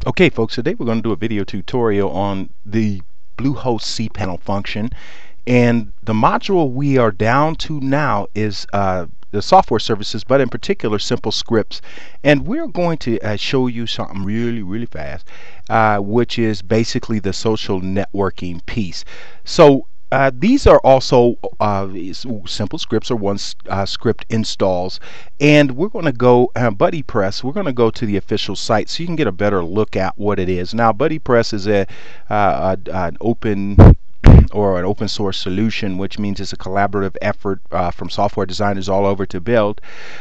Okay folks, today we're going to do a video tutorial on the Bluehost cPanel function, and the module we are down to now is the software services, but in particular simple scripts. And we're going to show you something really fast, which is basically the social networking piece. So these are also simple scripts or one script installs, and we're going to go BuddyPress. We're going to go to the official site so you can get a better look at what it is. Now, BuddyPress is an open or an open source solution, which means it's a collaborative effort from software designers all over to build.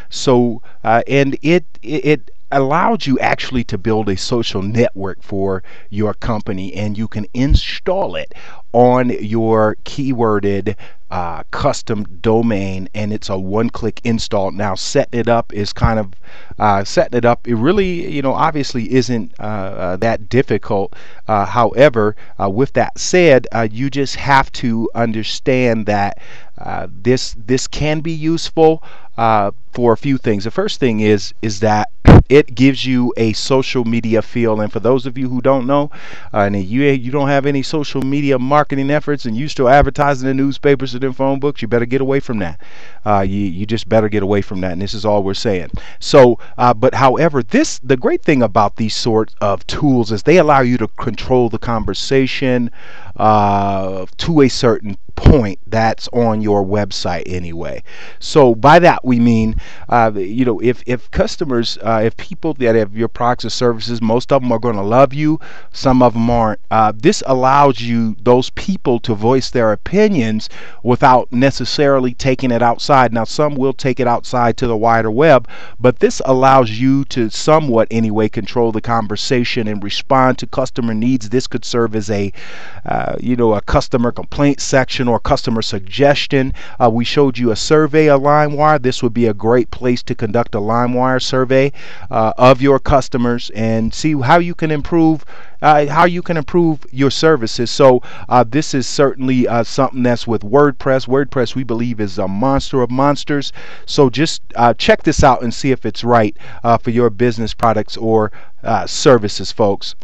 So and it allows you actually to build a social network for your company, and you can install it on your keyworded custom domain, and it's a one-click install. Now, setting it up is kind of setting it up. It really, obviously isn't that difficult. However, with that said, you just have to understand that this can be useful for a few things. The first thing is that it gives you a social media feel, and for those of you who don't know, and you don't have any social media marketing efforts, and you still advertising in newspapers and in phone books, you better get away from that. You just better get away from that, and this is all we're saying. So, but however, the great thing about these sorts of tools is they allow you to control the conversation to a certain point that's on your website anyway. So by that we mean if customers, if people that have your products or services, most of them are going to love you, some of them aren't. This allows those people to voice their opinions without necessarily taking it outside. Now, some will take it outside to the wider web, but this allows you to somewhat anyway control the conversation and respond to customer needs. This could serve as a customer complaint section or customer suggestion. We showed you a survey of LimeWire. This would be a great place to conduct a LimeWire survey of your customers and see how you can improve your services. So this is certainly something that's with WordPress. WordPress, we believe, is a monster of monsters. So just check this out and see if it's right for your business products or services, folks.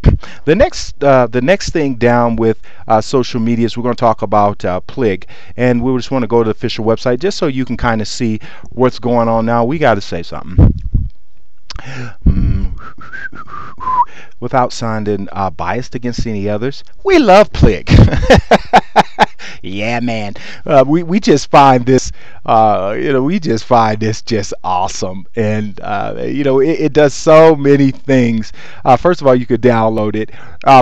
The next thing down with social media is we're going to talk about Plig, and we just want to go to the official website just so you can kind of see what's going on. Now, we got to say something without sounding biased against any others. We love Plig. Yeah, man. We just find this just awesome, and it does so many things. First of all, you could download it,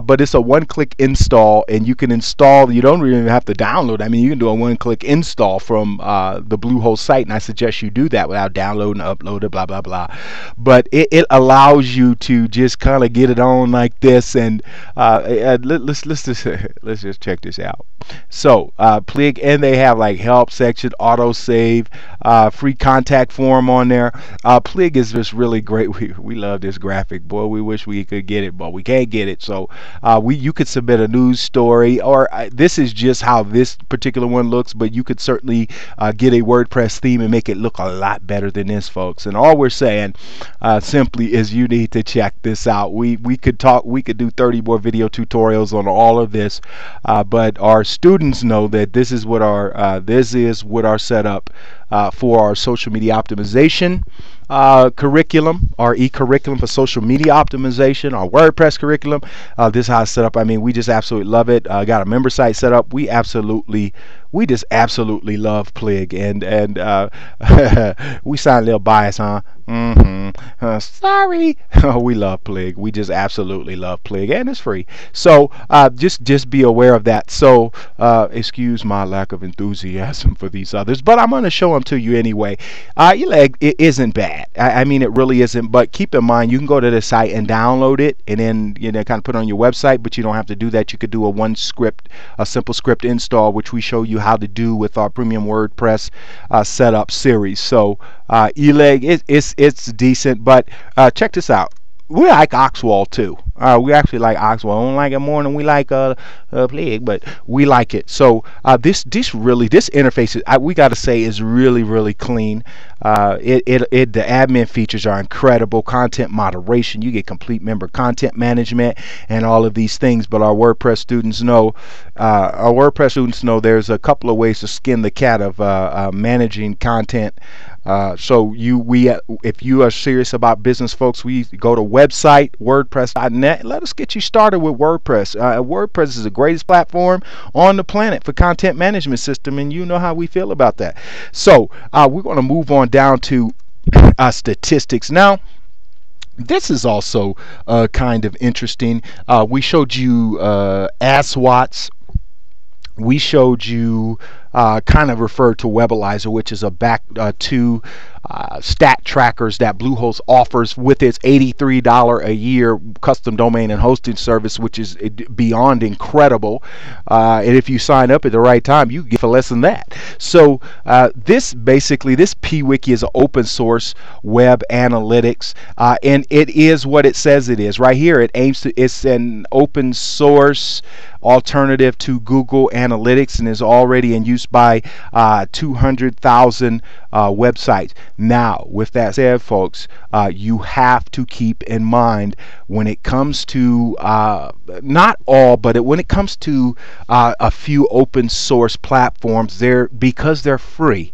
but it's a one-click install, and you can install. You don't really have to download. I mean, you can do a one-click install from the Bluehost site, and I suggest you do that without downloading, uploading, blah blah blah. But it allows you to just kind of get it on like this, and let's just check this out. So Plig, and they have like help section, auto save, free contact form on there. Plig is just really great. We love this graphic, boy. We wish we could get it, but we can't get it. So you could submit a news story, or this is just how this particular one looks, but you could certainly get a WordPress theme and make it look a lot better than this, folks. And all we're saying simply is you need to check this out. We could do 30 more video tutorials on all of this, but our students know that this is what our setup for our social media optimization curriculum, our e-curriculum for social media optimization, our WordPress curriculum. This is how it's set up. I mean, we just absolutely love it. Got a member site set up. We just absolutely love Plig, and we sound a little biased, huh? Sorry. We love Plig. We just absolutely love Plig, and it's free. So just be aware of that. So excuse my lack of enthusiasm for these others, but I'm going to show them to you anyway. It isn't bad. I mean, it really isn't. But keep in mind, you can go to the site and download it, and then kind of put it on your website. But you don't have to do that. You could do a simple script install, which we show you how to do with our premium WordPress setup series. So eLeg, it's decent, but check this out. We like Oxwall too. We actually like Oxwell. We don't like it more than we like Plague, but we like it. So this interface we got to say is really clean. The admin features are incredible. Content moderation, you get complete member content management and all of these things. But our WordPress students know there's a couple of ways to skin the cat of managing content. If you are serious about business, folks, we go to website WordPress.net. Let us get you started with WordPress. WordPress is the greatest platform on the planet for content management system, and you know how we feel about that. So we're going to move on down to statistics now. This is also kind of interesting. We showed you AdsWatts. We showed you kind of referred to Webalizer, which is a back to stat trackers that Bluehost offers with its $83 a year custom domain and hosting service, which is beyond incredible. And if you sign up at the right time, you get for less than that. So this PWiki is an open source web analytics, and it is what it says it is. Right here, it's an open source alternative to Google Analytics and is already in use by 200,000 websites. Now, with that said, folks, you have to keep in mind when it comes to not all, but when it comes to a few open source platforms, because they're free,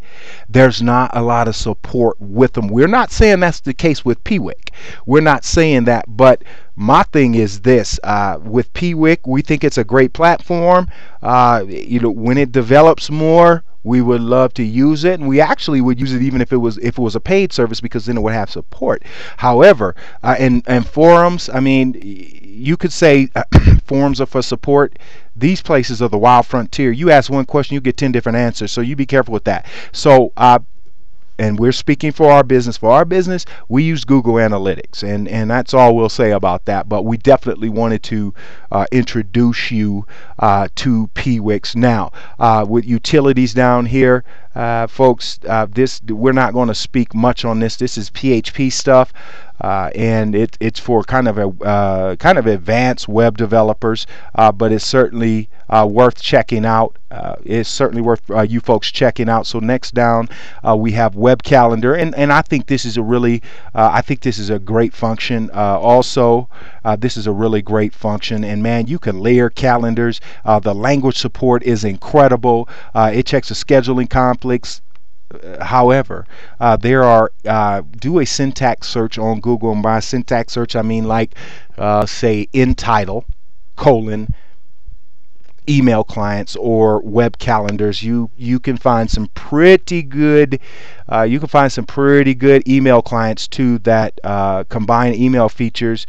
there's not a lot of support with them. We're not saying that's the case with Piwik. We're not saying that, but my thing is this: with Piwik, we think it's a great platform. When it develops more, we would love to use it, and we actually would use it even if it was a paid service, because then it would have support. However, and forums, I mean, you could say forums are for support. These places are the wild frontier. You ask one question, you get 10 different answers, so you be careful with that. So and we're speaking for our business. For our business, we use Google Analytics, and that's all we'll say about that. But we definitely wanted to introduce you to Piwik. Now, with utilities down here, folks, we're not going to speak much on this. This is PHP stuff. And it's for kind of advanced web developers, but it's certainly worth checking out. It's certainly worth you folks checking out. So next down, we have Web Calendar, and I think this is a great function. Also, this is a really great function, and man, you can layer calendars. The language support is incredible. It checks the scheduling conflicts. However, do a syntax search on Google, and by syntax search I mean say in title : email clients or web calendars. You can find some pretty good email clients too that combine email features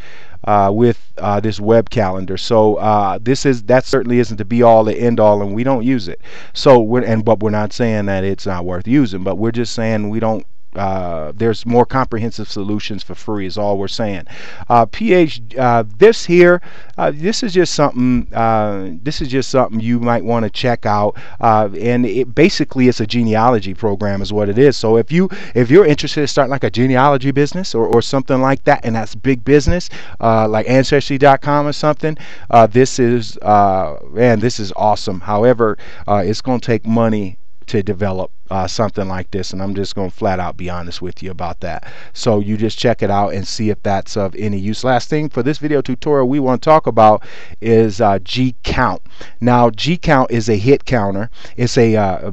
with this web calendar. So that certainly isn't the be all, the end all, and we don't use it. So but we're not saying that it's not worth using, but we're just saying we don't. There's more comprehensive solutions for free is all we're saying. This is just something you might want to check out, and basically it's a genealogy program is what it is. So if you're interested in starting like a genealogy business or something like that, and that's big business, like Ancestry.com or something, this is awesome. However, it's going to take money to develop something like this, and I'm just going to flat out be honest with you about that. So you just check it out and see if that's of any use. Last thing for this video tutorial we want to talk about is G-Count. Now, G-Count is a hit counter. It's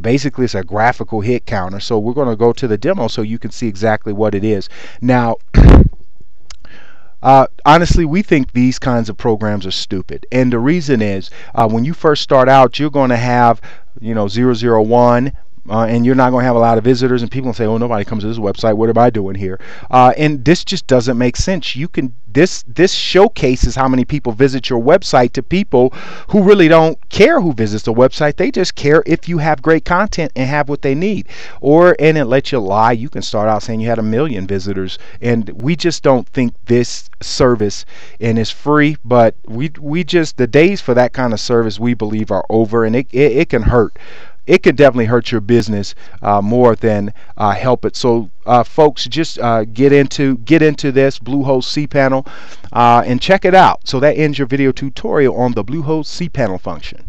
basically it's a graphical hit counter. So we're going to go to the demo so you can see exactly what it is. Now, honestly, we think these kinds of programs are stupid, and the reason is when you first start out, you're going to have 001, and you're not going to have a lot of visitors, and people will say, oh, nobody comes to this website, what am I doing here? And this just doesn't make sense. This showcases how many people visit your website to people who really don't care who visits the website. They just care if you have great content and have what they need. And it lets you lie. You can start out saying you had 1 million visitors, and we just don't think this service, and it's free, but the days for that kind of service we believe are over, and it can hurt. it could definitely hurt your business more than help it. So folks, just get into this Bluehost cPanel and check it out. So that ends your video tutorial on the Bluehost cPanel function.